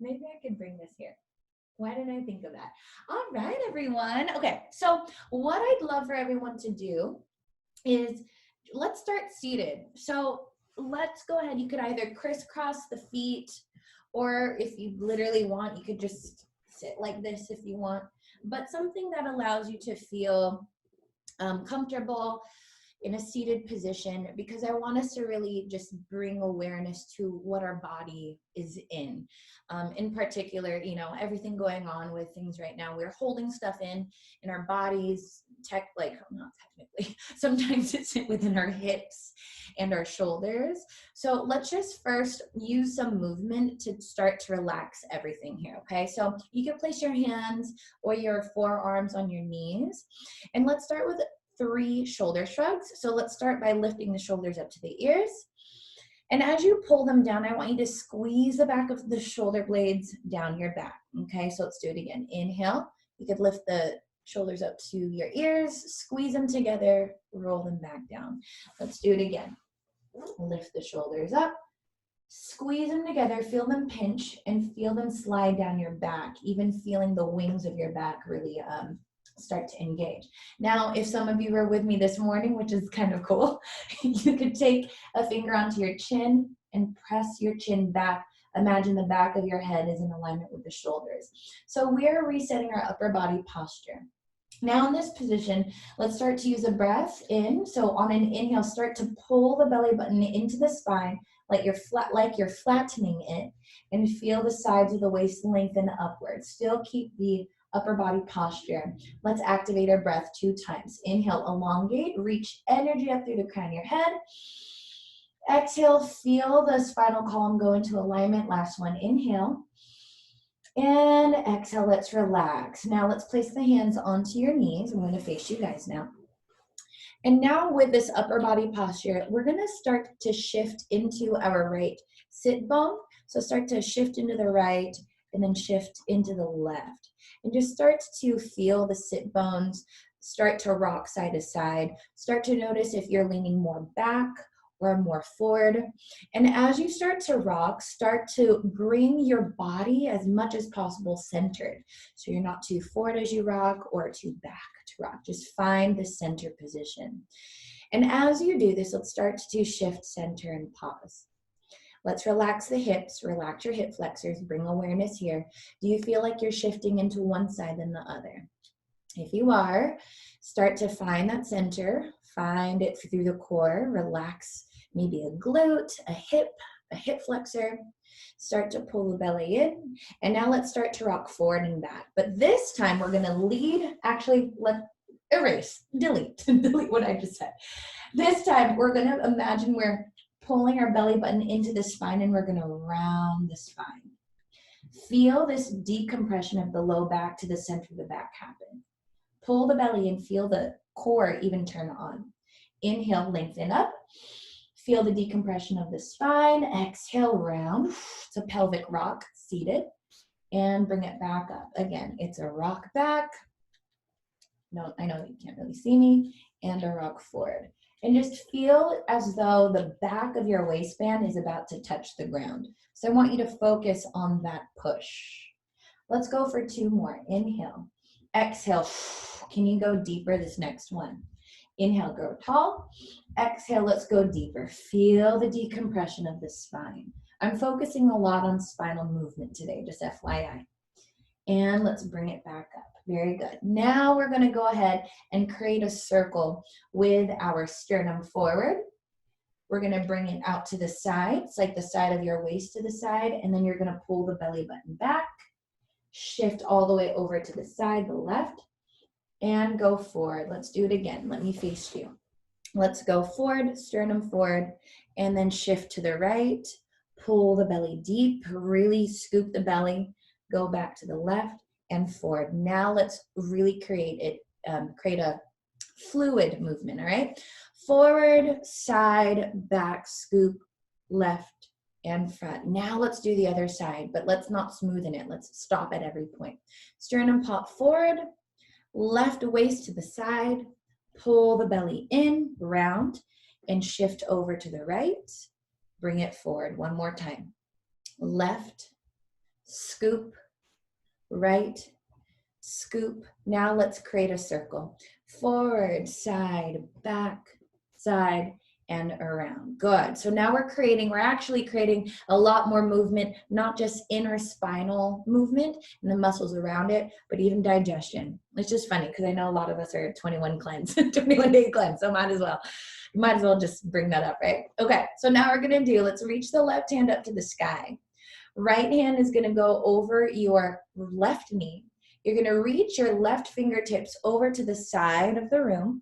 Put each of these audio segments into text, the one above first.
Maybe I could bring this here. Why didn't I think of that? All right, everyone. Okay, so what I'd love for everyone to do is let's start seated. So let's go ahead. You could either crisscross the feet, or if you literally want, you could just sit like this if you want, but something that allows you to feel comfortable in a seated position, because I want us to really just bring awareness to what our body is in particular, you know, everything going on with things right now. We're holding stuff in our bodies, not technically, sometimes it's within our hips and our shoulders. So let's just first use some movement to start to relax everything here, okay? So you can place your hands or your forearms on your knees, and let's start with 3 shoulder shrugs. So let's start by lifting the shoulders up to the ears. And as you pull them down, I want you to squeeze the back of the shoulder blades down your back. Okay, so let's do it again. Inhale. You could lift the shoulders up to your ears, squeeze them together, roll them back down. Let's do it again. Lift the shoulders up, squeeze them together, feel them pinch, and feel them slide down your back, even feeling the wings of your back really start to engage. Now, if some of you were with me this morning, which is kind of cool, you could take a finger onto your chin and press your chin back. Imagine the back of your head is in alignment with the shoulders. So we're resetting our upper body posture. Now in this position, let's start to use a breath in. So on an inhale, start to pull the belly button into the spine like you're flattening it, and feel the sides of the waist lengthen upwards. Still keep the upper body posture. Let's activate our breath 2 times. Inhale, elongate, reach energy up through the crown of your head. Exhale, feel the spinal column go into alignment. Last one, inhale. And exhale, let's relax. Now let's place the hands onto your knees. I'm going to face you guys now. And now with this upper body posture, we're going to start to shift into our right sit bone. So start to shift into the right and then shift into the left. And just start to feel the sit bones, start to rock side to side. Start to notice if you're leaning more back or more forward. And as you start to rock, start to bring your body as much as possible centered. So you're not too forward as you rock or too back to rock. Just find the center position. And as you do this, let's start to shift center and pause. Let's relax the hips, relax your hip flexors, bring awareness here. Do you feel like you're shifting into one side than the other? If you are, start to find that center, find it through the core, relax maybe a glute, a hip flexor, start to pull the belly in, and now let's start to rock forward and back. But this time we're gonna lead, delete what I just said. This time we're gonna imagine we're pulling our belly button into the spine, and we're gonna round the spine. Feel this decompression of the low back to the center of the back happen. Pull the belly and feel the core even turn on. Inhale, lengthen up. Feel the decompression of the spine. Exhale, round. It's a pelvic rock, seated. And bring it back up. Again, it's a rock back. No, I know you can't really see me. And a rock forward. And just feel as though the back of your waistband is about to touch the ground. So I want you to focus on that push. Let's go for 2 more. Inhale. Exhale. Can you go deeper this next one? Inhale, grow tall. Exhale, let's go deeper. Feel the decompression of the spine. I'm focusing a lot on spinal movement today, just FYI. And let's bring it back up. Very good. Now we're going to go ahead and create a circle with our sternum forward. We're going to bring it out to the side. It's like the side of your waist to the side. And then you're going to pull the belly button back. Shift all the way over to the side, the left. And go forward. Let's do it again. Let me face you. Let's go forward, sternum forward, and then shift to the right. Pull the belly deep, really scoop the belly, go back to the left and forward. Now let's really create a fluid movement, all right? Forward, side, back, scoop, left, and front. Now let's do the other side, but let's not smoothen it. Let's stop at every point. Sternum pop forward, left waist to the side, pull the belly in, round, and shift over to the right. Bring it forward. One more time. Left, scoop, right, scoop. Now let's create a circle. Forward, side, back, side, and around. Good. So now we're actually creating a lot more movement, not just inner spinal movement and the muscles around it, but even digestion. It's just funny because I know a lot of us are 21 cleanse, 21-day cleanse, so might as well just bring that up, right? Okay, so now we're gonna let's reach the left hand up to the sky. Right hand is gonna go over your left knee. You're gonna reach your left fingertips over to the side of the room.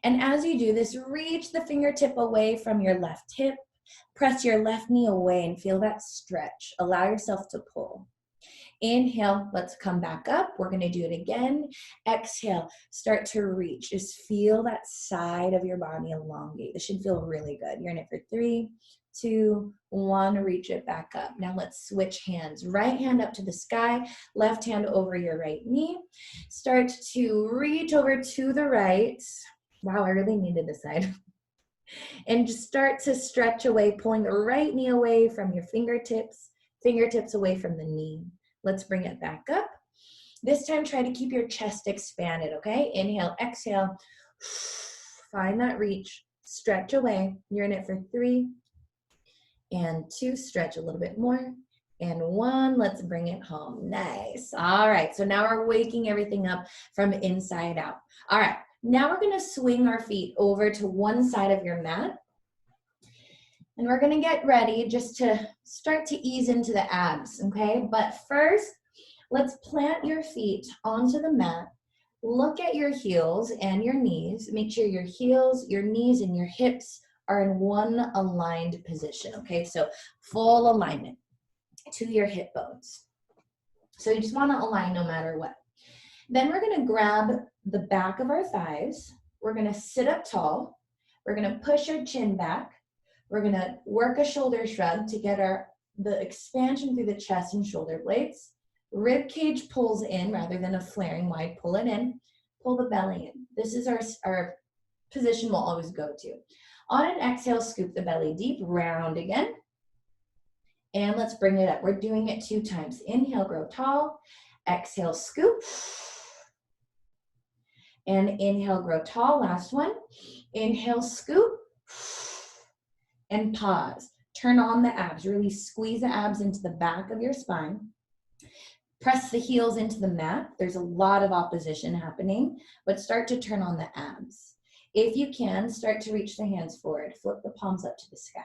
And as you do this, reach the fingertip away from your left hip. Press your left knee away and feel that stretch. Allow yourself to pull. Inhale, let's come back up. We're gonna do it again. Exhale, start to reach. Just feel that side of your body elongate. This should feel really good. You're in it for 3, 2, 1, reach it back up. Now let's switch hands. Right hand up to the sky, left hand over your right knee. Start to reach over to the right. Wow, I really needed this side. And just start to stretch away, pulling the right knee away from your fingertips away from the knee. Let's bring it back up. This time, try to keep your chest expanded, okay? Inhale, exhale. Find that reach. Stretch away. You're in it for 3 and 2. Stretch a little bit more. And 1. Let's bring it home. Nice. All right. So now we're waking everything up from inside out. All right. Now we're going to swing our feet over to one side of your mat. And we're going to get ready just to start to ease into the abs, okay? But first, let's plant your feet onto the mat. Look at your heels and your knees. Make sure your heels, your knees, and your hips are in one aligned position, okay? So full alignment to your hip bones. So you just want to align no matter what. Then we're going to grab the back of our thighs. We're going to sit up tall. We're going to push our chin back. We're going to work a shoulder shrug to get the expansion through the chest and shoulder blades. Rib cage pulls in rather than a flaring wide. Pull it in. Pull the belly in. This is our position we'll always go to. On an exhale, scoop the belly deep, round again. And let's bring it up. We're doing it 2 times. Inhale, grow tall. Exhale, scoop. And inhale, grow tall. Last one. Inhale, scoop. And pause. Turn on the abs. Really squeeze the abs into the back of your spine. Press the heels into the mat. There's a lot of opposition happening, but start to turn on the abs. If you can, start to reach the hands forward. Flip the palms up to the sky.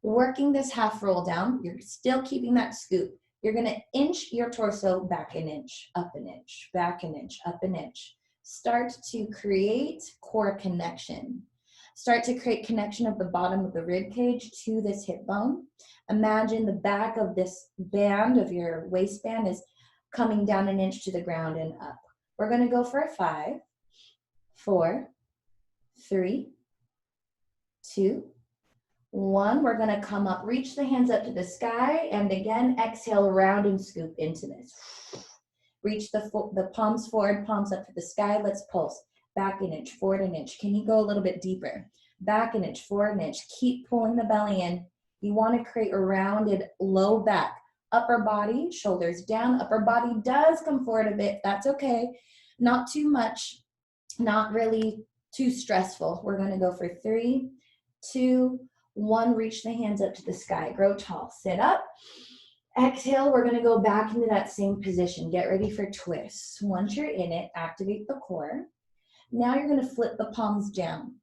Working this half roll down, you're still keeping that scoop. You're going to inch your torso back an inch, up an inch, back an inch, up an inch. Start to create core connection. Start to create connection of the bottom of the rib cage to this hip bone. Imagine the back of this band of your waistband is coming down an inch to the ground and up. We're going to go for a 5, 4, 3, 2, 1. We're going to come up, reach the hands up to the sky, and again, exhale, round and scoop into this. Reach the palms forward, palms up to the sky. Let's pulse. Back an inch, forward an inch. Can you go a little bit deeper? Back an inch, forward an inch. Keep pulling the belly in. You want to create a rounded low back. Upper body, shoulders down. Upper body does come forward a bit. That's okay. Not too much. Not really too stressful. We're going to go for 3, 2, 1. Reach the hands up to the sky. Grow tall. Sit up. Exhale, we're going to go back into that same position. Get ready for twists. Once you're in it, activate the core. Now you're going to flip the palms down.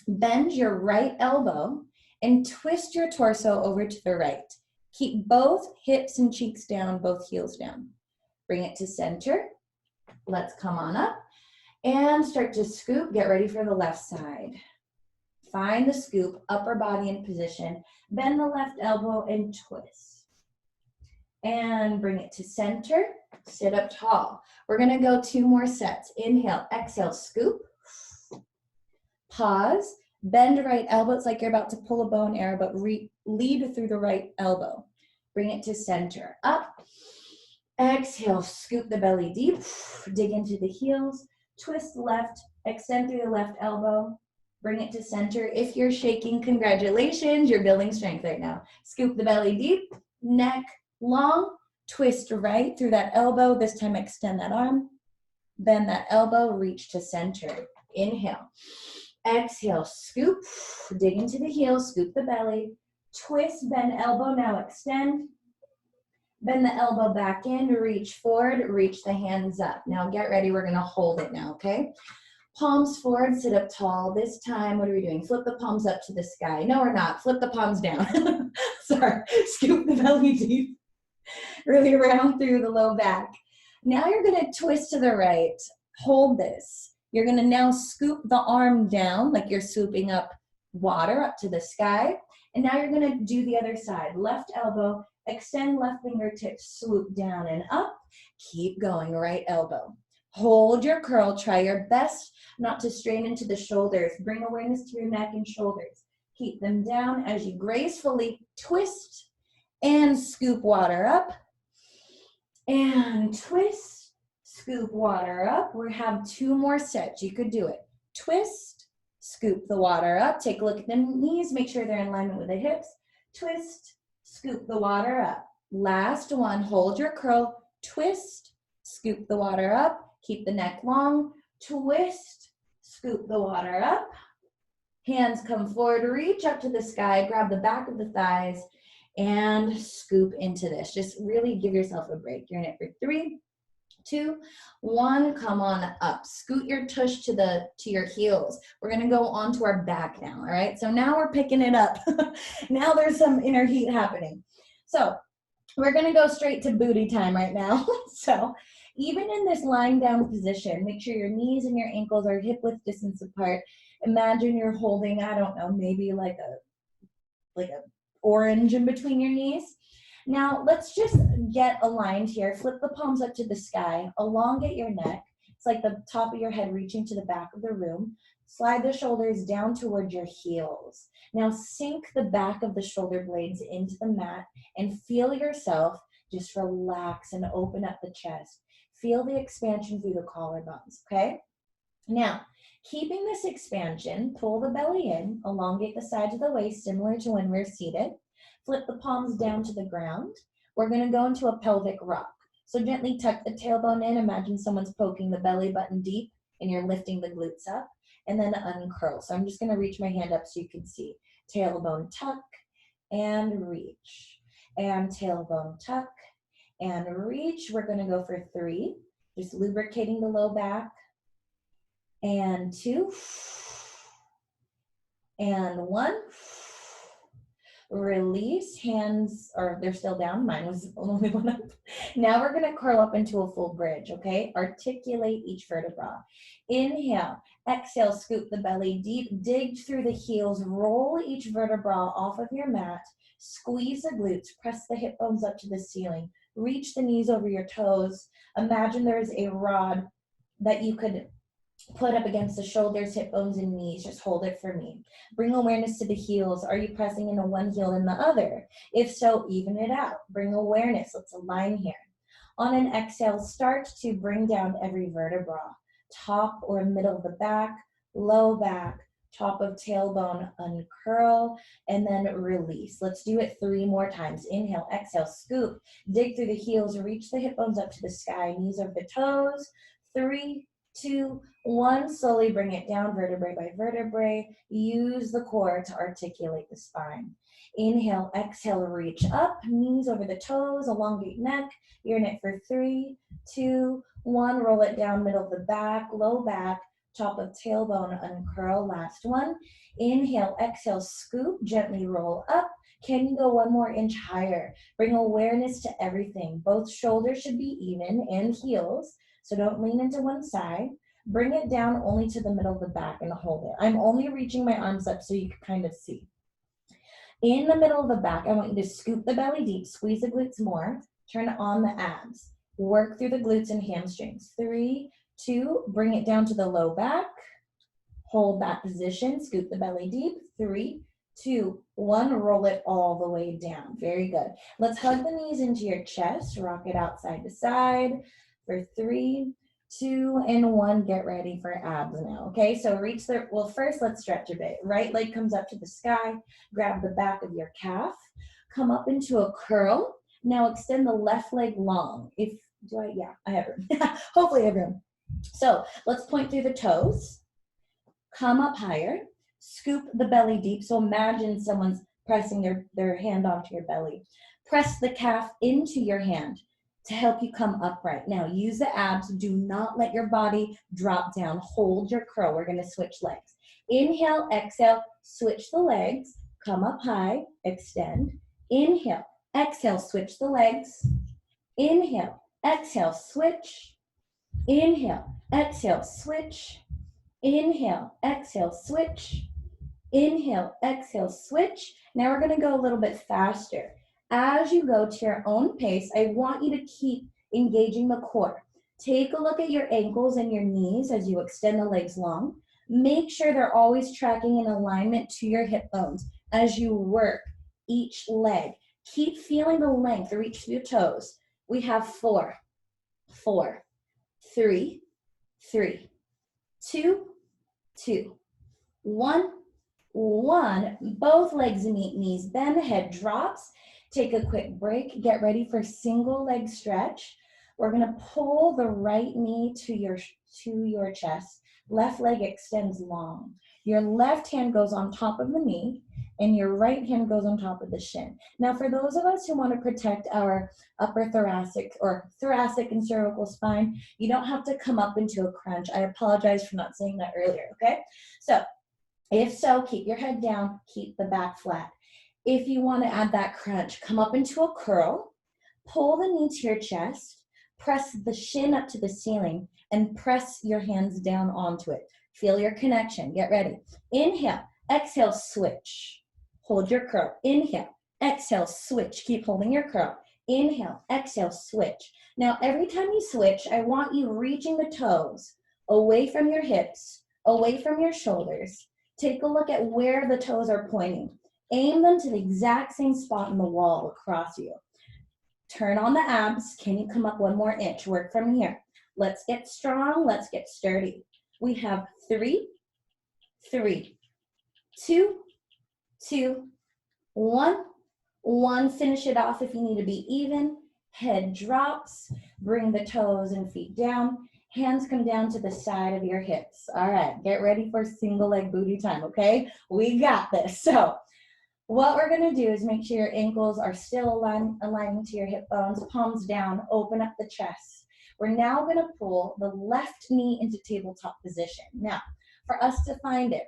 Bend your right elbow and twist your torso over to the right. Keep both hips and cheeks down, both heels down. Bring it to center. Let's come on up and start to scoop. Get ready for the left side. Find the scoop, upper body in position. Bend the left elbow and twist. And bring it to center. Sit up tall. We're going to go 2 more sets. Inhale, exhale, scoop. Pause. Bend right elbow. It's like you're about to pull a bow and arrow, but lead through the right elbow. Bring it to center. Up. Exhale, scoop the belly deep. Dig into the heels. Twist left. Extend through the left elbow. Bring it to center. If you're shaking, congratulations. You're building strength right now. Scoop the belly deep. Neck, long, twist right through that elbow. This time extend that arm, bend that elbow, reach to center. Inhale. Exhale, scoop, dig into the heels, scoop the belly, twist, bend elbow, now extend. Bend the elbow back in, reach forward, reach the hands up. Now get ready, we're gonna hold it now, okay? Palms forward, sit up tall. This time, what are we doing? Flip the palms up to the sky. No, we're not, flip the palms down. Sorry, scoop the belly deep. Really round through the low back. Now you're gonna twist to the right, hold this. You're gonna now scoop the arm down like you're swooping up water up to the sky. And now you're gonna do the other side. Left elbow, extend left fingertips, swoop down and up. Keep going, right elbow. Hold your curl, try your best not to strain into the shoulders. Bring awareness to your neck and shoulders. Keep them down as you gracefully twist and scoop water up. And twist, scoop water up. We have 2 more sets. You could do it. Twist, scoop the water up. Take a look at the knees. Make sure they're in alignment with the hips. Twist, scoop the water up. Last one. Hold your curl. Twist, scoop the water up. Keep the neck long. Twist, scoop the water up. Hands come forward. Reach up to the sky. Grab the back of the thighs and scoop into this. Just really give yourself a break. You're in it for 3, 2, 1. Come on up. Scoot your tush to your heels. We're gonna go onto our back now, all right? So now we're picking it up. Now there's some inner heat happening. So we're gonna go straight to booty time right now. So even in this lying down position, make sure your knees and your ankles are hip width distance apart. Imagine you're holding, I don't know, maybe like a orange in between your knees. Now let's just get aligned here. Flip the palms up to the sky, elongate your neck. It's like the top of your head reaching to the back of the room. Slide the shoulders down toward your heels. Now sink the back of the shoulder blades into the mat and feel yourself just relax and open up the chest. Feel the expansion through the collarbones, okay? Now, keeping this expansion, pull the belly in, elongate the sides of the waist, similar to when we're seated. Flip the palms down to the ground. We're gonna go into a pelvic rock. So gently tuck the tailbone in. Imagine someone's poking the belly button deep and you're lifting the glutes up. And then uncurl. So I'm just gonna reach my hand up so you can see. Tailbone tuck and reach. And tailbone tuck and reach. We're gonna go for 3. Just lubricating the low back. And 2, and 1. Release, hands, or they're still down, mine was only one up. Now we're gonna curl up into a full bridge, okay? Articulate each vertebra. Inhale, exhale, scoop the belly deep, dig through the heels, roll each vertebra off of your mat, squeeze the glutes, press the hip bones up to the ceiling, reach the knees over your toes. Imagine there's a rod that you could put up against the shoulders, hip bones, and knees. Just hold it for me. Bring awareness to the heels. Are you pressing into one heel and the other? If so, even it out. Bring awareness. Let's align here. On an exhale, start to bring down every vertebra. Top or middle of the back, low back, top of tailbone, uncurl, and then release. Let's do it 3 more times. Inhale, exhale, scoop, dig through the heels, reach the hip bones up to the sky, knees over the toes. 3, 2, 1. Slowly bring it down, vertebrae by vertebrae. Use the core to articulate the spine. Inhale, exhale, reach up, knees over the toes, elongate neck. You're in it for 3, 2, 1. Roll it down, middle of the back, low back, top of tailbone, uncurl. Last one. Inhale, exhale, scoop, gently roll up. Can you go 1 more inch higher? Bring awareness to everything. Both shoulders should be even and heels. So don't lean into one side. Bring it down only to the middle of the back and hold it. I'm only reaching my arms up so you can kind of see. In the middle of the back, I want you to scoop the belly deep, squeeze the glutes more, turn on the abs. Work through the glutes and hamstrings. 3, 2, bring it down to the low back. Hold that position, scoop the belly deep. 3, 2, 1, roll it all the way down. Very good. Let's hug the knees into your chest, rock it out side to side. For 3, 2, and 1, get ready for abs now, okay? So reach the, well, first let's stretch a bit. Right leg comes up to the sky, grab the back of your calf, come up into a curl. Now extend the left leg long. Yeah, I have room. Hopefully I have room. So let's point through the toes, come up higher, scoop the belly deep. So imagine someone's pressing their hand onto your belly. Press the calf into your hand to help you come upright. Now use the abs. Do not let your body drop down. Hold your curl. We're going to switch legs. Inhale, exhale, switch the legs. Come up high, extend. Inhale, exhale, switch the legs. Inhale, exhale, switch. Inhale, exhale, switch. Inhale, exhale, switch. Inhale, exhale, switch. Now we're going to go a little bit faster. As you go to your own pace, I want you to keep engaging the core. Take a look at your ankles and your knees as you extend the legs long. Make sure they're always tracking in alignment to your hip bones as you work each leg. Keep feeling the length, reach through your toes. We have 4, 4, 3, 3, 2, 2, 1, 1. Both legs meet, knees bend, head drops. Take a quick break. Get ready for single leg stretch. We're going to pull the right knee to your chest. Left leg extends long. Your left hand goes on top of the knee, and your right hand goes on top of the shin. Now, for those of us who want to protect our upper thoracic and cervical spine, you don't have to come up into a crunch. I apologize for not saying that earlier, okay? So, if so, keep your head down, keep the back flat. If you want to add that crunch, come up into a curl, pull the knee to your chest, press the shin up to the ceiling, and press your hands down onto it. Feel your connection. Get ready. Inhale, exhale, switch. Hold your curl. Inhale, exhale, switch. Keep holding your curl. Inhale, exhale, switch. Now, every time you switch, I want you reaching the toes away from your hips, away from your shoulders. Take a look at where the toes are pointing. Aim them to the exact same spot in the wall across you. Turn on the abs. Can you come up 1 more inch? Work from here. Let's get strong. Let's get sturdy. We have 3, 3, 2, 2, 1, 1. Finish it off if you need to be even. Head drops. Bring the toes and feet down. Hands come down to the side of your hips. All right, get ready for single leg booty time, okay? We got this. So what we're gonna do is make sure your ankles are still aligning to your hip bones, palms down, open up the chest. We're now gonna pull the left knee into tabletop position. Now, for us to find it,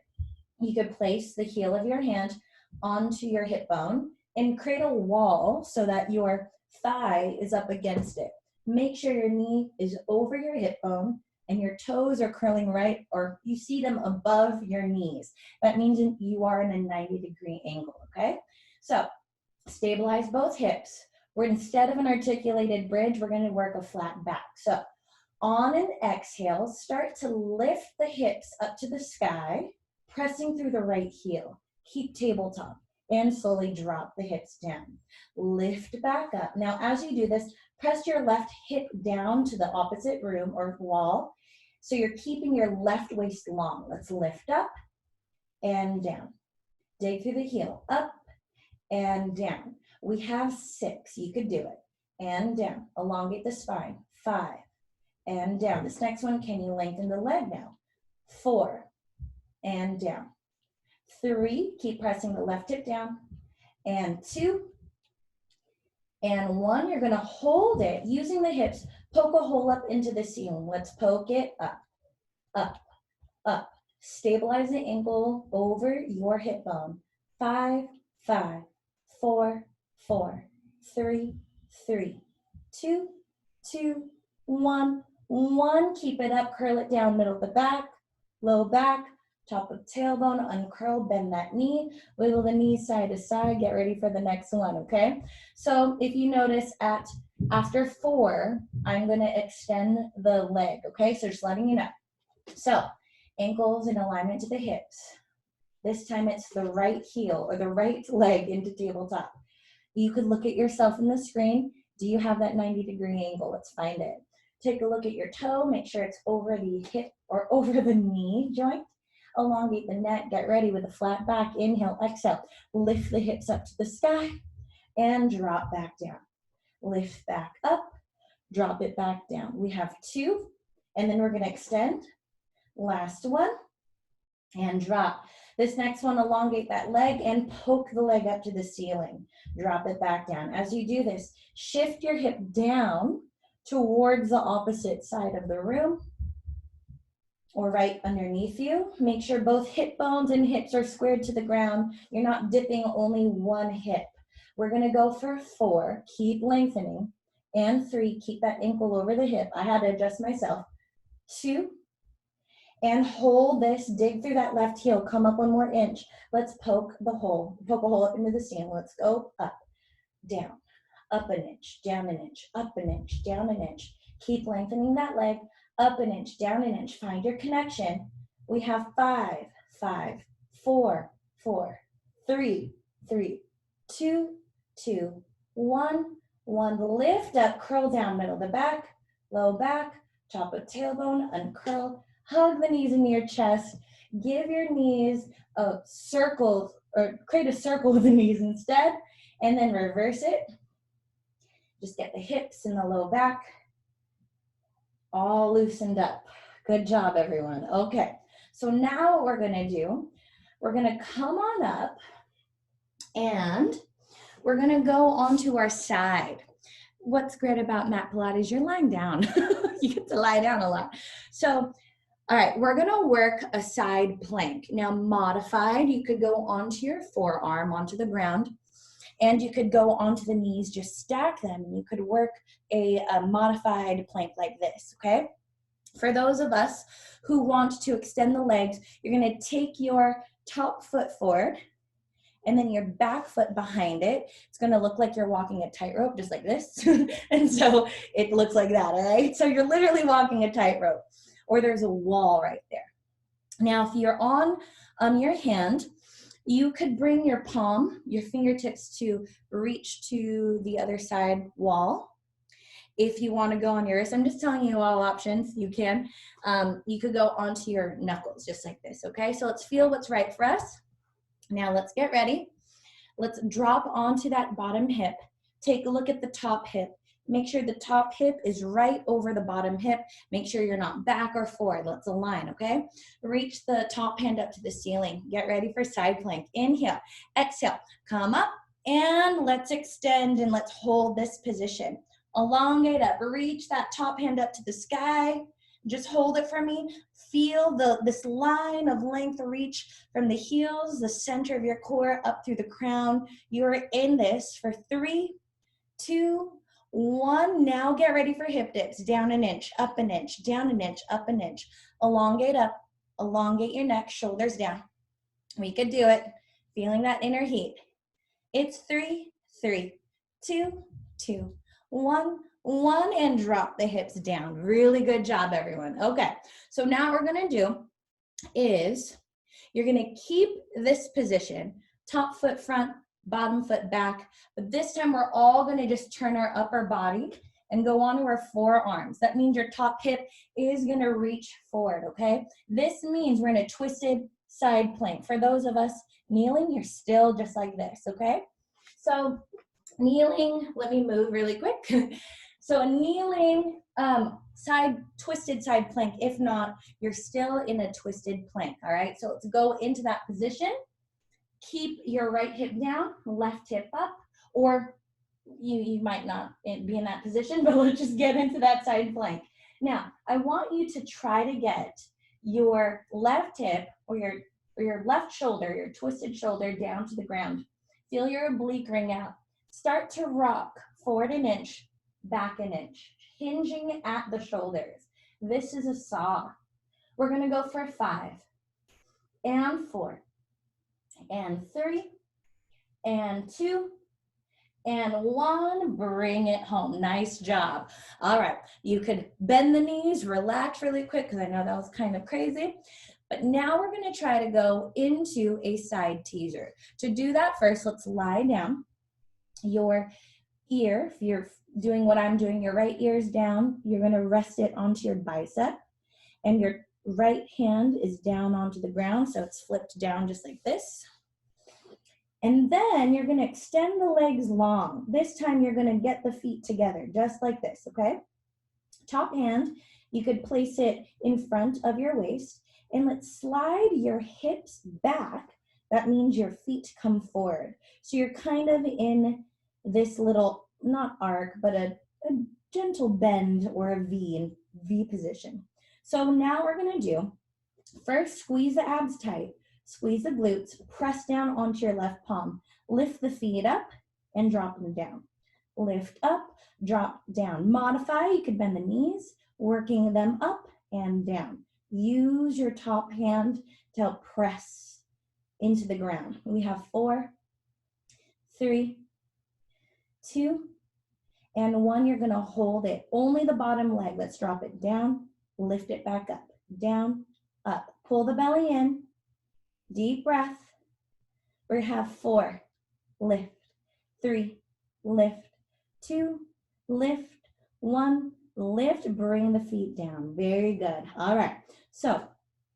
you could place the heel of your hand onto your hip bone and create a wall so that your thigh is up against it. Make sure your knee is over your hip bone and your toes are curling right, or you see them above your knees. That means you are in a 90-degree angle, okay? So stabilize both hips. Instead of an articulated bridge, we're gonna work a flat back. So on an exhale, start to lift the hips up to the sky, pressing through the right heel. Keep tabletop and slowly drop the hips down. Lift back up. Now, as you do this, press your left hip down to the opposite room or wall. So you're keeping your left waist long. Let's lift up and down. Dig through the heel, up and down. We have 6, you could do it. And down, elongate the spine, 5, and down. This next one, can you lengthen the leg now? 4, and down. 3, keep pressing the left hip down, and 2, and 1. You're gonna hold it using the hips, poke a hole up into the ceiling. Let's poke it up, up, up. Stabilize the ankle over your hip bone. 5, 5, 4, 4, 3, 3, 2, 2, 1, 1. Keep it up, curl it down, middle of the back, low back, top of tailbone, uncurl, bend that knee, wiggle the knee side to side, get ready for the next one, okay? So if you notice after 4, I'm gonna extend the leg, okay? So just letting you know. So ankles in alignment to the hips. This time it's the right heel or the right leg into tabletop. You could look at yourself in the screen. Do you have that 90-degree angle? Let's find it. Take a look at your toe, make sure it's over the hip or over the knee joint. Elongate the neck, get ready with a flat back. Inhale, exhale, lift the hips up to the sky and drop back down. lift back up, drop it back down. We have 2, and then we're gonna extend. Last one, and drop. This next one, elongate that leg and poke the leg up to the ceiling. Drop it back down. As you do this, shift your hip down towards the opposite side of the room or right underneath you. Make sure both hip bones and hips are squared to the ground. You're not dipping only one hip. We're gonna go for 4, keep lengthening, and 3, keep that ankle over the hip. I had to adjust myself. 2, and hold this, dig through that left heel, come up 1 more inch. Let's poke a hole up into the ceiling. Let's go up, down, up an inch, down an inch, up an inch, down an inch. Keep lengthening that leg, up an inch, down an inch. Find your connection. We have 5, 5, 4, 4, 3, 3, 2, 2, 1, 1. Lift up, curl down, middle to back, low back, top of tailbone, uncurl. Hug the knees into your chest. Give your knees a circle, or create a circle with the knees instead, and then reverse it. Just get the hips and the low back all loosened up. Good job, everyone. Okay, so now what we're gonna do, we're gonna come on up and we're gonna go onto our side. What's great about mat Pilates, you're lying down. You get to lie down a lot. So, all right, we're gonna work a side plank. Now modified, you could go onto your forearm, onto the ground, and you could go onto the knees, just stack them, and you could work a modified plank like this, okay? For those of us who want to extend the legs, you're gonna take your top foot forward, and then your back foot behind it. It's gonna look like you're walking a tightrope, just like this. And so it looks like that, all right? So you're literally walking a tightrope, or there's a wall right there. Now, if you're on your hand, you could bring your palm, your fingertips to reach to the other side wall. If you wanna go on your wrist, I'm just telling you all options, you can. You could go onto your knuckles, just like this, okay? So let's feel what's right for us. Now let's get ready. Let's drop onto that bottom hip. Take a look at the top hip. Make sure the top hip is right over the bottom hip. Make sure you're not back or forward. Let's align, okay? Reach the top hand up to the ceiling. Get ready for side plank. Inhale, exhale, come up, and let's extend and let's hold this position. Elongate up, reach that top hand up to the sky. Just hold it for me. Feel this line of length reach from the heels, the center of your core, up through the crown. You're in this for 3, 2, 1. Now get ready for hip dips. Down an inch, up an inch, down an inch, up an inch. Elongate up, elongate your neck, shoulders down. We could do it. Feeling that inner heat. It's 3, 3, 2, 2, 1. 1, and drop the hips down. Really good job, everyone. Okay, so now what we're gonna do is you're gonna keep this position, top foot front, bottom foot back, but this time we're all gonna just turn our upper body and go onto our forearms. That means your top hip is gonna reach forward, okay? This means we're in a twisted side plank. For those of us kneeling, you're still just like this, okay? So kneeling, let me move really quick. So a kneeling, twisted side plank. If not, you're still in a twisted plank, all right? So let's go into that position. Keep your right hip down, left hip up, or you might not be in that position, but let's just get into that side plank. Now, I want you to try to get your left hip or your left shoulder, your twisted shoulder down to the ground. Feel your oblique ring out. Start to rock forward an inch, back an inch, hinging at the shoulders. This is a saw. We're gonna go for 5, and 4, and 3, and 2, and 1. Bring it home. Nice job. All right, you could bend the knees, relax really quick, because I know that was kind of crazy. But now we're gonna try to go into a side teaser. To do that first, let's lie down. Your ear, if you're doing what I'm doing, your right ear is down. You're gonna rest it onto your bicep, and your right hand is down onto the ground, so it's flipped down just like this. And then you're gonna extend the legs long. This time you're gonna get the feet together, just like this, okay? Top hand, you could place it in front of your waist, and let's slide your hips back. That means your feet come forward. So you're kind of in this little, not arc, but a gentle bend or a V position. So now we're gonna do, first squeeze the abs tight, squeeze the glutes, press down onto your left palm, lift the feet up and drop them down. Lift up, drop down. Modify, you could bend the knees, working them up and down. Use your top hand to help press into the ground. We have 4, 3, 2, and 1. You're gonna hold it. Only the bottom leg. Let's drop it down, lift it back up, down, up. Pull the belly in, deep breath. We have 4, lift, 3, lift, 2, lift, 1, lift, bring the feet down. Very good. All right, so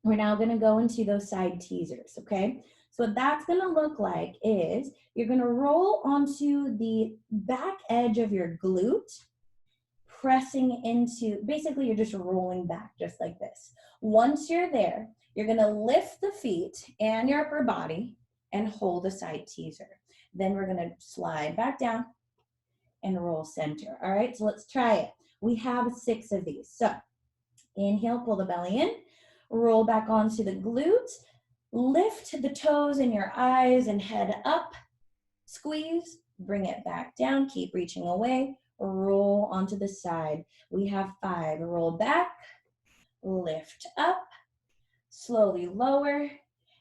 we're now gonna go into those side teasers, okay? So what that's gonna look like is you're gonna roll onto the back edge of your glute, pressing into, basically you're just rolling back just like this. Once you're there, you're gonna lift the feet and your upper body and hold a side teaser. Then we're gonna slide back down and roll center. All right, so let's try it. We have 6 of these. So inhale, pull the belly in, roll back onto the glute, lift the toes in your eyes and head up, squeeze, bring it back down, keep reaching away, roll onto the side. We have 5, roll back, lift up, slowly lower,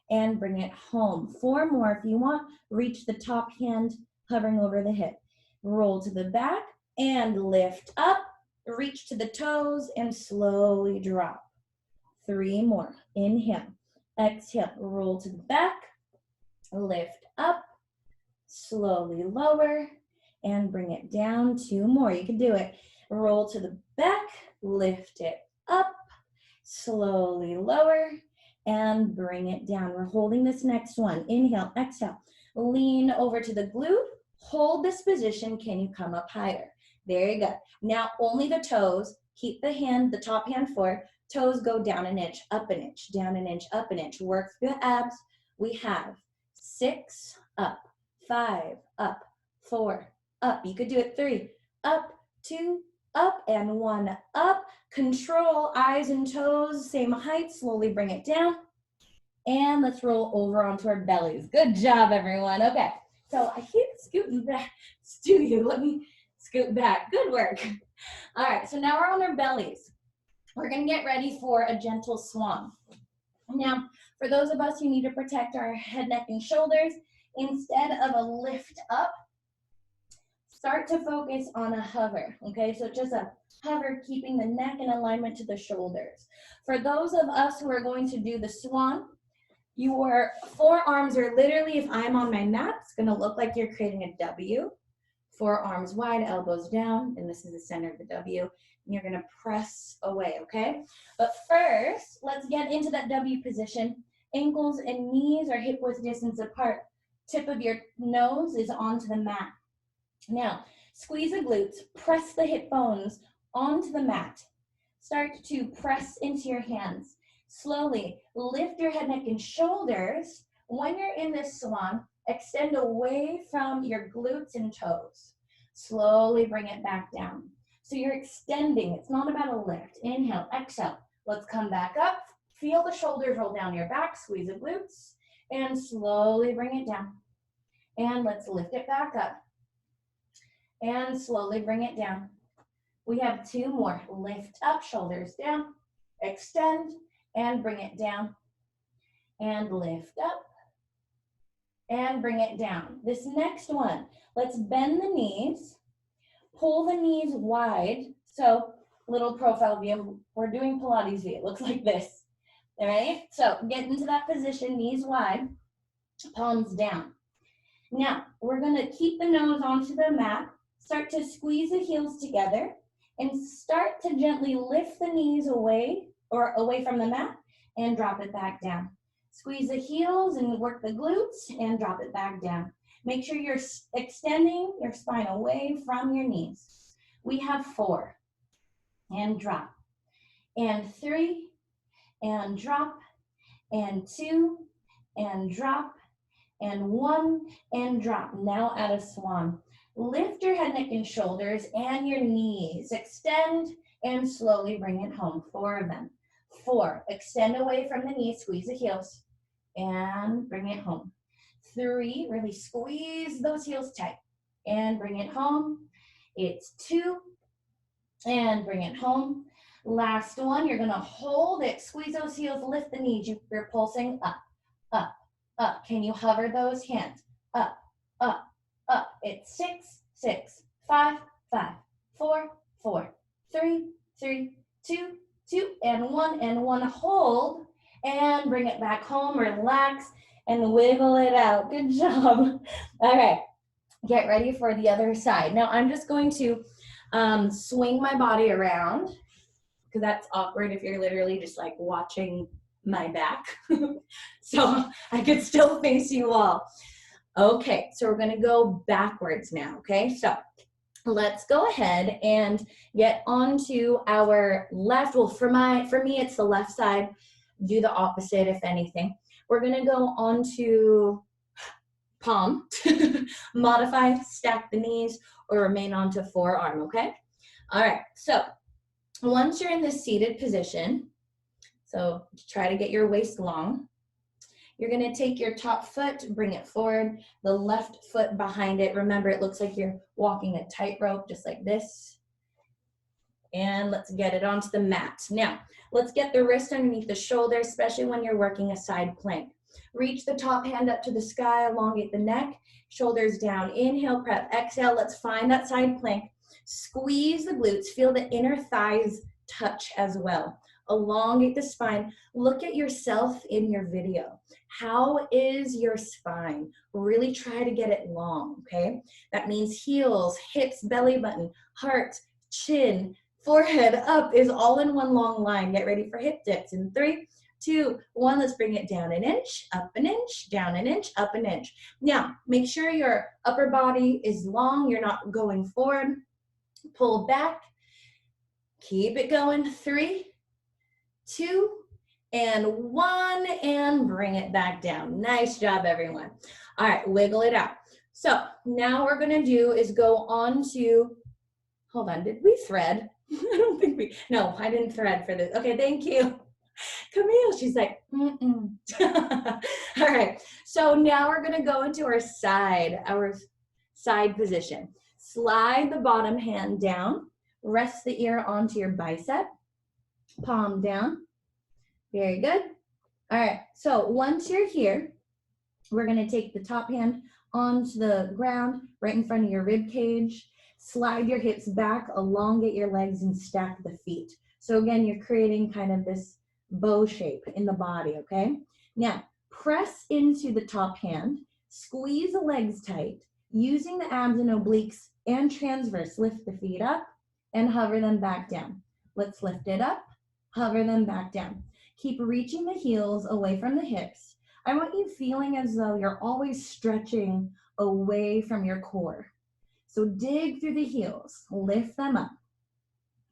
and bring it home. 4 more if you want. Reach the top hand, hovering over the hip. Roll to the back and lift up, reach to the toes and slowly drop. 3 more. Inhale, exhale, roll to the back, lift up, slowly lower, and bring it down. 2 more. You can do it. Roll to the back, lift it up, slowly lower, and bring it down. We're holding this next one. Inhale, exhale, lean over to the glute, hold this position. Can you come up higher? Very good. Now only the toes, keep the hand, the top hand forward, toes go down an inch, up an inch, down an inch, up an inch. Work the abs. We have 6, up, 5, up, 4, up. You could do it 3, up, 2, up, and 1, up. Control eyes and toes, same height, slowly bring it down. And let's roll over onto our bellies. Good job, everyone. Okay, so I keep scooting back to you. Let me scoot back. Good work. All right, so now we're on our bellies. We're gonna get ready for a gentle swan. Now, for those of us who need to protect our head, neck, and shoulders, instead of a lift up, start to focus on a hover, okay? So just a hover, keeping the neck in alignment to the shoulders. For those of us who are going to do the swan, your forearms are literally, if I'm on my mat, it's gonna look like you're creating a W. Forearms wide, elbows down, and this is the center of the W. And you're gonna press away, okay? But first, let's get into that W position. Ankles and knees are hip width distance apart. Tip of your nose is onto the mat. Now, squeeze the glutes, press the hip bones onto the mat. Start to press into your hands. Slowly lift your head, neck, and shoulders. When you're in this swan, extend away from your glutes and toes. Slowly bring it back down. So you're extending. It's not about a lift. Inhale, exhale. Let's come back up. Feel the shoulders roll down your back. Squeeze the glutes. And slowly bring it down. And let's lift it back up. And slowly bring it down. We have 2 more. Lift up, shoulders down. Extend and bring it down. And lift up. And bring it down. This next one, let's bend the knees. Pull the knees wide. So little profile view. We're doing Pilates view. It looks like this. All right? So get into that position, knees wide, palms down. Now, we're going to keep the nose onto the mat. Start to squeeze the heels together and start to gently lift the knees away from the mat and drop it back down. Squeeze the heels and work the glutes and drop it back down. Make sure you're extending your spine away from your knees. We have 4, and drop, and 3, and drop, and 2, and drop, and 1, and drop. Now at a swan. Lift your head, neck, and shoulders and your knees. Extend and slowly bring it home. 4 of them. 4, extend away from the knees, squeeze the heels, and bring it home. 3, really squeeze those heels tight and bring it home. It's 2, and bring it home. Last one, you're gonna hold it, squeeze those heels, lift the knees. You're pulsing up, up, up. Can you hover those hands? Up, up, up. It's 6, 6, 5, 5, 4, 4, 3, 3, 2, 2, and 1. Hold and bring it back home. Relax and wiggle it out. Good job. All right, get ready for the other side. Now I'm just going to swing my body around, because that's awkward if you're literally just like watching my back. So I could still face you all. Okay, so we're gonna go backwards now, okay? So let's go ahead and get onto our left. Well, for me, it's the left side. Do the opposite, if anything. We're gonna go onto palm, modify, stack the knees, or remain onto forearm, okay? All right, so once you're in this seated position, so try to get your waist long, you're gonna take your top foot, bring it forward, the left foot behind it. Remember, it looks like you're walking a tightrope, just like this. And let's get it onto the mat. Now, let's get the wrist underneath the shoulder, especially when you're working a side plank. Reach the top hand up to the sky, elongate the neck, shoulders down. Inhale, prep, exhale. Let's find that side plank. Squeeze the glutes, feel the inner thighs touch as well. Elongate the spine. Look at yourself in your video. How is your spine? Really try to get it long, okay? That means heels, hips, belly button, heart, chin, forehead up is all in one long line. Get ready for hip dips in 3, 2, 1. Let's bring it down an inch, up an inch, down an inch, up an inch. Now, make sure your upper body is long. You're not going forward. Pull back. Keep it going. 3, 2, and 1, and bring it back down. Nice job, everyone. All right, wiggle it out. So now what we're gonna do is go on to, hold on, did we thread? I don't think no, I didn't thread for this. Okay, thank you. Camille, she's like, mm-mm. All right, so now we're gonna go into our side position. Slide the bottom hand down, rest the ear onto your bicep, palm down. Very good. All right, so once you're here, we're gonna take the top hand onto the ground, right in front of your rib cage. Slide your hips back, elongate your legs, and stack the feet. So again, you're creating kind of this bow shape in the body, okay? Now, press into the top hand, squeeze the legs tight, using the abs and obliques and transverse. Lift the feet up and hover them back down. Let's lift it up, hover them back down. Keep reaching the heels away from the hips. I want you feeling as though you're always stretching away from your core. So dig through the heels, lift them up.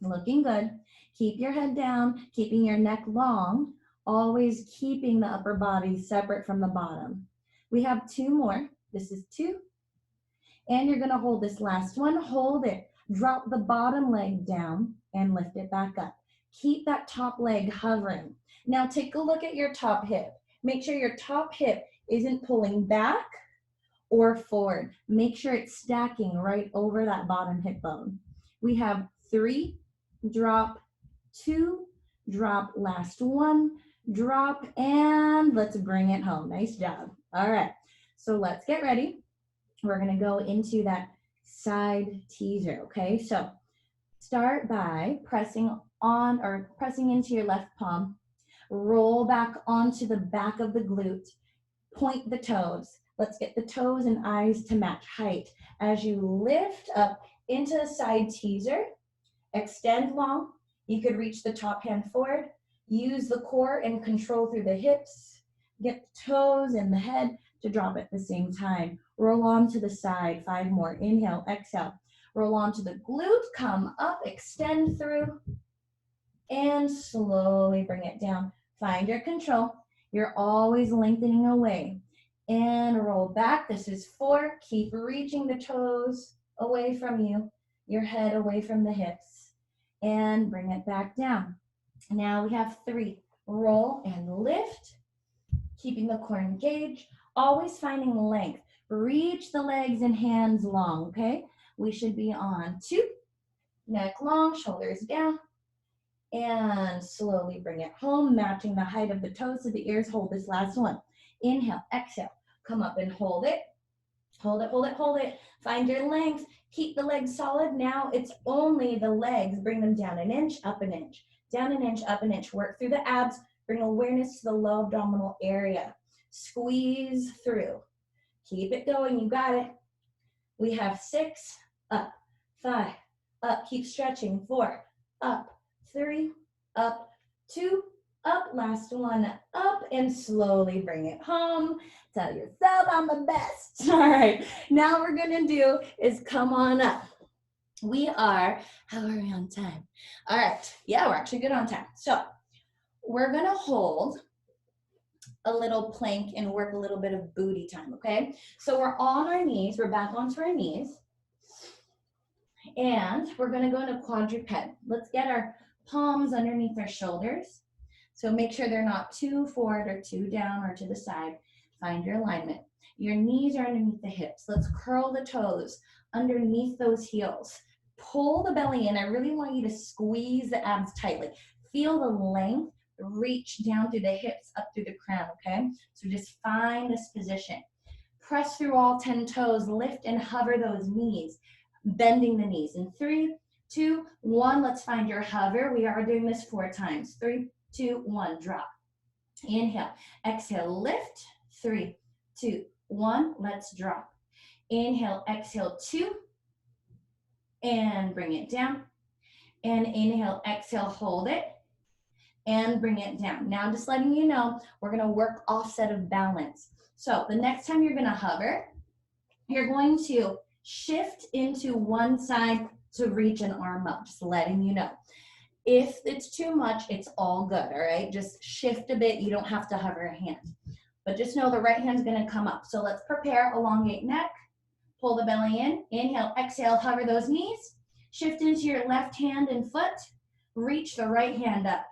Looking good. Keep your head down, keeping your neck long, always keeping the upper body separate from the bottom. We have 2 more. This is 2. And you're gonna hold this last one. Hold it. Drop the bottom leg down and lift it back up. Keep that top leg hovering. Now take a look at your top hip. Make sure your top hip isn't pulling back or forward. Make sure it's stacking right over that bottom hip bone. We have 3, drop, 2, drop, last one, drop, and let's bring it home. Nice job. All right, so let's get ready. We're gonna go into that side teaser, okay? So start by pressing on or pressing into your left palm, roll back onto the back of the glute, point the toes. Let's get the toes and eyes to match height. As you lift up into the side teaser, extend long. You could reach the top hand forward, use the core and control through the hips, get the toes and the head to drop at the same time. Roll on to the side. 5 more. Inhale, exhale. Roll on to the glute. Come up, extend through, and slowly bring it down. Find your control. You're always lengthening away. And roll back. This is 4. Keep reaching the toes away from you, your head away from the hips. And bring it back down. Now we have 3. Roll and lift, keeping the core engaged, always finding length. Reach the legs and hands long, okay? We should be on 2, neck long, shoulders down, and slowly bring it home, matching the height of the toes to the ears. Hold this last one. Inhale, exhale, come up and hold it. Hold it, hold it, hold it. Find your length. Keep the legs solid. Now it's only the legs. Bring them down an inch, up an inch. Down an inch, up an inch. Work through the abs. Bring awareness to the low abdominal area. Squeeze through. Keep it going. You got it. We have 6, up, 5, up. Keep stretching. 4, up, 3, up, 2, up. Last one, up, and slowly bring it home. Tell yourself I'm the best. All right. Now we're going to do is come on up. We are, how are we on time? All right. Yeah, we're actually good on time. So we're going to hold a little plank and work a little bit of booty time, okay? So we're on our knees. We're back onto our knees. And we're going to go into quadruped. Let's get our palms underneath our shoulders. So make sure they're not too forward or too down or to the side. Find your alignment. Your knees are underneath the hips. Let's curl the toes underneath those heels. Pull the belly in. I really want you to squeeze the abs tightly. Feel the length. Reach down through the hips, up through the crown, okay? So just find this position. Press through all 10 toes. Lift and hover those knees. Bending the knees. In 3, 2, 1. Let's find your hover. We are doing this 4 times. 3, 2, 1. Drop. Inhale. Exhale. Lift. 3, 2, 1. Let's drop. Inhale. Exhale. 2. And bring it down. And inhale. Exhale. Hold it. And bring it down. Now just letting you know, we're going to work offset of balance. So the next time you're going to hover, you're going to shift into one side to reach an arm up, just letting you know. If it's too much, it's all good, all right? Just shift a bit. You don't have to hover a hand. But just know the right hand's going to come up. So let's prepare. Elongate neck. Pull the belly in. Inhale, exhale, hover those knees. Shift into your left hand and foot. Reach the right hand up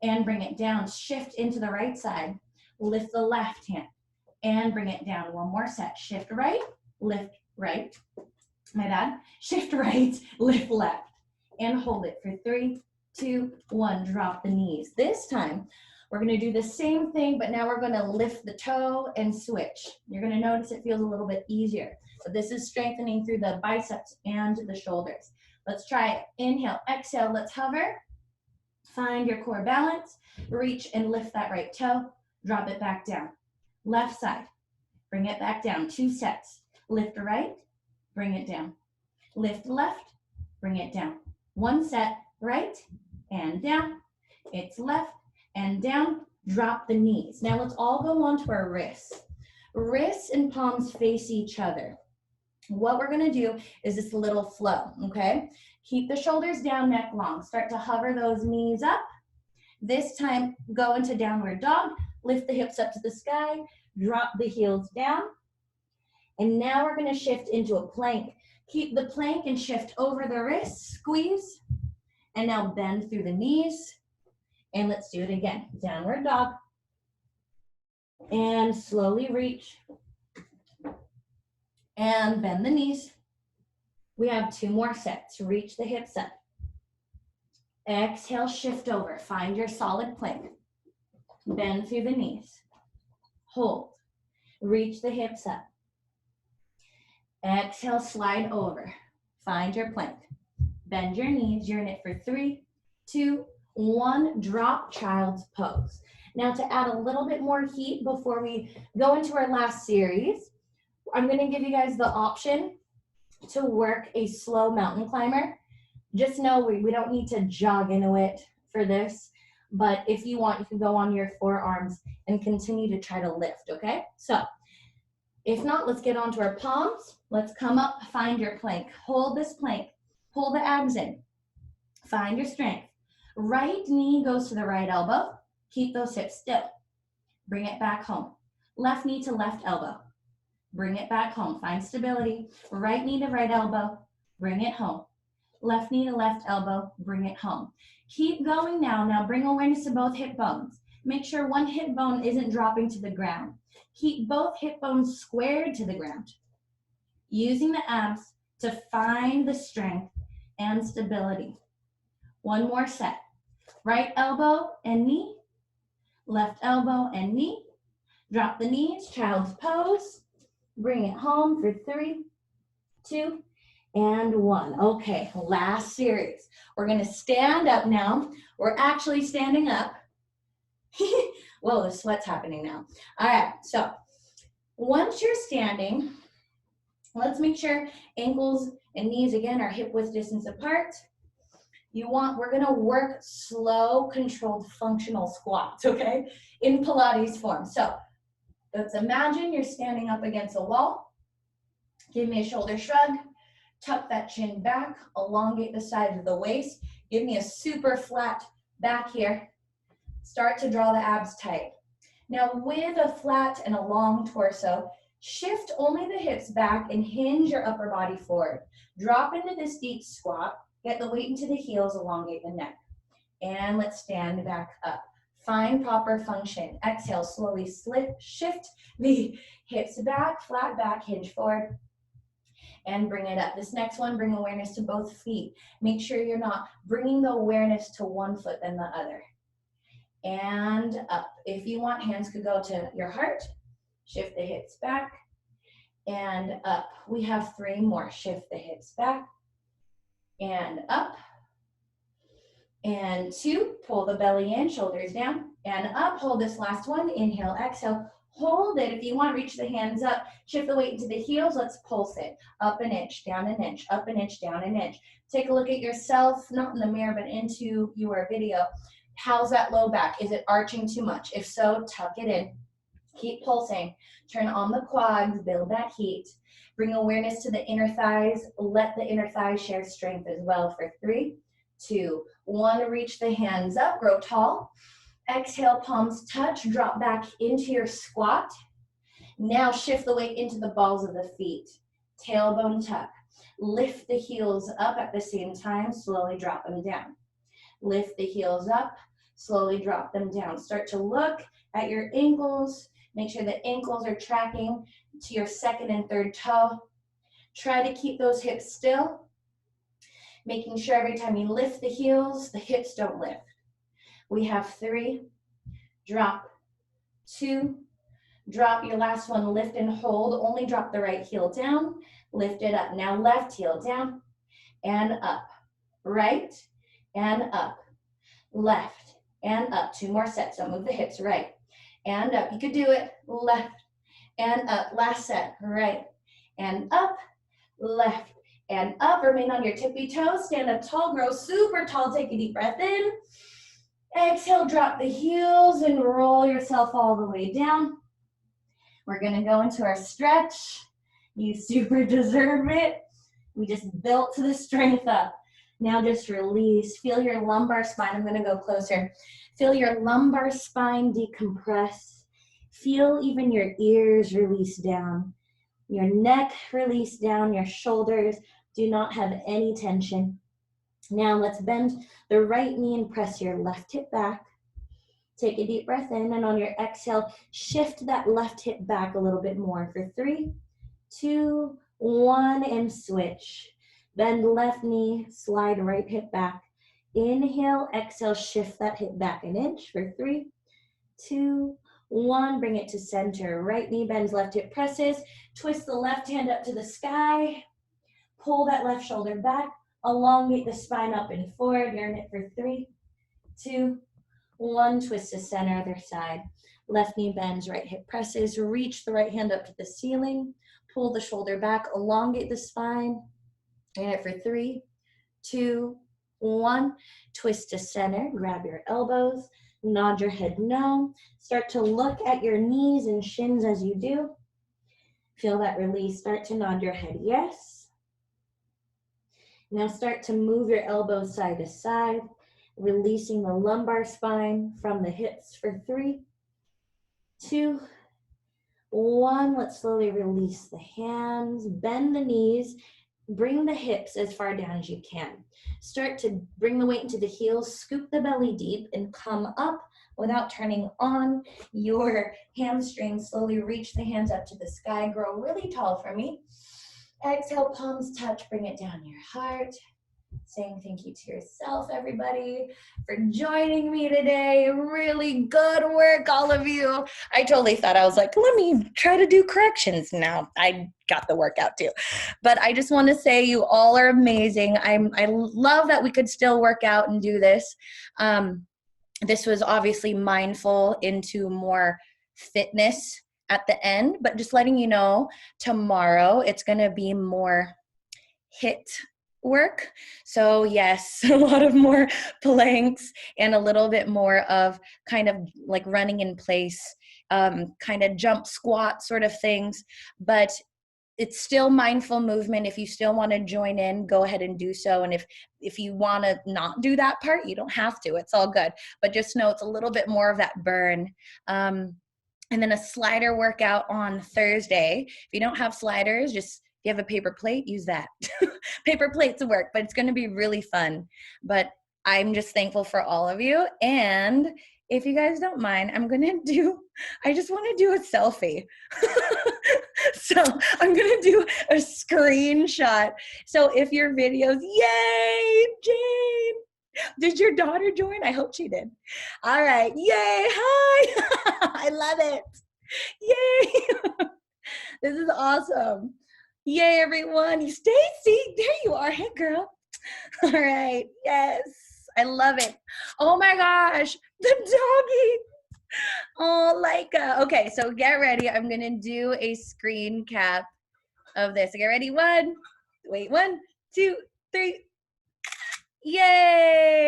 and bring it down. Shift into the right side. Lift the left hand and bring it down. One more set. Shift right, lift right. My bad. Shift right, lift left, and hold it for 3, 2, 1. Drop the knees. This time, we're going to do the same thing, but now we're going to lift the toe and switch. You're going to notice it feels a little bit easier. So this is strengthening through the biceps and the shoulders. Let's try it. Inhale, exhale. Let's hover. Find your core balance. Reach and lift that right toe. Drop it back down. Left side. Bring it back down. 2 sets. Lift right. Bring it down. Lift left. Bring it down. 1 set. Right and down. It's left and down. Drop the knees. Now let's all go on to our wrists. Wrists and palms face each other. What we're going to do is this little flow, okay? Keep the shoulders down, neck long. Start to hover those knees up. This time, go into downward dog. Lift the hips up to the sky. Drop the heels down. And now we're going to shift into a plank. Keep the plank and shift over the wrists. Squeeze. And now bend through the knees. And let's do it again. Downward dog. And slowly reach. And bend the knees. We have 2 more sets. Reach the hips up. Exhale, shift over. Find your solid plank. Bend through the knees. Hold. Reach the hips up. Exhale, slide over. Find your plank. Bend your knees. You're in it for 3, 2, 1. Drop child's pose. Now to add a little bit more heat before we go into our last series, I'm going to give you guys the option to work a slow mountain climber. Just know we don't need to jog into it for this, but if you want, you can go on your forearms and continue to try to lift, okay? So If not, let's get onto our palms. Let's come up, find your plank. Hold this plank. Pull the abs in. Find your strength. Right knee goes to the right elbow. Keep those hips still. Bring it back home. Left knee to left elbow. Bring it back home. Find stability. Right knee to right elbow. Bring it home. Left knee to left elbow. Bring it home. Keep going now. Now bring awareness to both hip bones. Make sure one hip bone isn't dropping to the ground. Keep both hip bones squared to the ground. Using the abs to find the strength and stability. One more set. Right elbow and knee. Left elbow and knee. Drop the knees, child's pose. Bring it home for 3, 2, and 1. Okay, last series. We're gonna stand up now. We're actually standing up. Whoa, the sweat's happening now. All right, so once you're standing, let's make sure ankles and knees again are hip width distance apart. We're gonna work slow, controlled, functional squats, okay? In Pilates form. So let's imagine you're standing up against a wall. Give me a shoulder shrug. Tuck that chin back, elongate the sides of the waist. Give me a super flat back here. Start to draw the abs tight. Now with a flat and a long torso, shift only the hips back and hinge your upper body forward. Drop into this deep squat. Get the weight into the heels, elongate the neck. And let's stand back up. Find proper function. Exhale, slowly shift the hips back, flat back, hinge forward, and bring it up. This next one, bring awareness to both feet. Make sure you're not bringing the awareness to one foot than the other. And up. If you want, hands could go to your heart. Shift the hips back and up. We have 3 more. Shift the hips back and up. And 2, pull the belly in, shoulders down, and up. Hold this last one. Inhale, exhale. Hold it. If you want, reach the hands up. Shift the weight into the heels. Let's pulse it. Up an inch, down an inch, up an inch, down an inch. Take a look at yourself, not in the mirror, but into your video. How's that low back? Is it arching too much? If so, tuck it in. Keep pulsing. Turn on the quads, build that heat. Bring awareness to the inner thighs. Let the inner thighs share strength as well for 3, 2, 1. Reach the hands up, grow tall. Exhale, palms touch, drop back into your squat. Now shift the weight into the balls of the feet. Tailbone tuck. Lift the heels up at the same time, slowly drop them down. Lift the heels up, slowly drop them down. Start to look at your ankles. Make sure the ankles are tracking to your second and third toe. Try to keep those hips still. Making sure every time you lift the heels, the hips don't lift. We have 3, drop, 2, drop. Your last one, lift and hold. Only drop the right heel down. Lift it up. Now left heel down and up. Right and up. Left and up. 2 more sets. Don't move the hips. Right and up. You could do it. Left and up. Last set. Right and up. Left and up. Remain on your tippy toes. Stand up tall. Grow super tall. Take a deep breath in. Exhale, drop the heels and roll yourself all the way down. We're gonna go into our stretch. You super deserve it. We just built the strength up. Now just release. Feel your lumbar spine. I'm gonna go closer. Feel your lumbar spine decompress. Feel even your ears release down. Your neck release down. Your shoulders do not have any tension. Now let's bend the right knee and press your left hip back. Take a deep breath in, and on your exhale, shift that left hip back a little bit more for 3, 2, 1, and switch. Bend left knee, slide right hip back. Inhale, exhale, shift that hip back an inch for 3, 2, 1. Bring it to center. Right knee bends, left hip presses. Twist the left hand up to the sky. Pull that left shoulder back. Elongate the spine up and forward. You're in it for 3, 2, 1. Twist to center, other side. Left knee bends, right hip presses. Reach the right hand up to the ceiling. Pull the shoulder back, elongate the spine. You're in it for 3, 2, 1. Twist to center, grab your elbows, nod your head no. Start to look at your knees and shins as you do. Feel that release. Start to nod your head yes. Now start to move your elbows side to side, releasing the lumbar spine from the hips for 3, 2, 1. Let's slowly release the hands, bend the knees, bring the hips as far down as you can. Start to bring the weight into the heels, scoop the belly deep, and come up without turning on your hamstrings. Slowly reach the hands up to the sky, grow really tall for me. Exhale, palms touch, bring it down your heart. Saying thank you to yourself, everybody, for joining me today. Really good work, all of you. I totally thought, I was like, let me try to do corrections now. I got the workout too. But I just want to say you all are amazing. I love that we could still work out and do this. This was obviously mindful into more fitness at the end, but just letting you know, tomorrow it's going to be more HIIT work. So yes, a lot of more planks and a little bit more of kind of like running in place, kind of jump squat sort of things, but it's still mindful movement. If you still want to join in, go ahead and do so. And if you want to not do that part, you don't have to. It's all good. But just know it's a little bit more of that burn. And then a slider workout on Thursday. If you don't have sliders, just if you have a paper plate, use that. Paper plates work, but it's going to be really fun. But I'm just thankful for all of you. And if you guys don't mind, I just want to do a selfie. So I'm going to do a screenshot. So if your videos, yay, Jane. Did your daughter join? I hope she did. All right. Yay. Hi. I love it. Yay. This is awesome. Yay, everyone. Stacy, there you are. Hey, girl. All right. Yes. I love it. Oh, my gosh. The doggy. Oh, Laika. Okay, so get ready. I'm going to do a screen cap of this. Get ready. 1, 2, 3. Yay.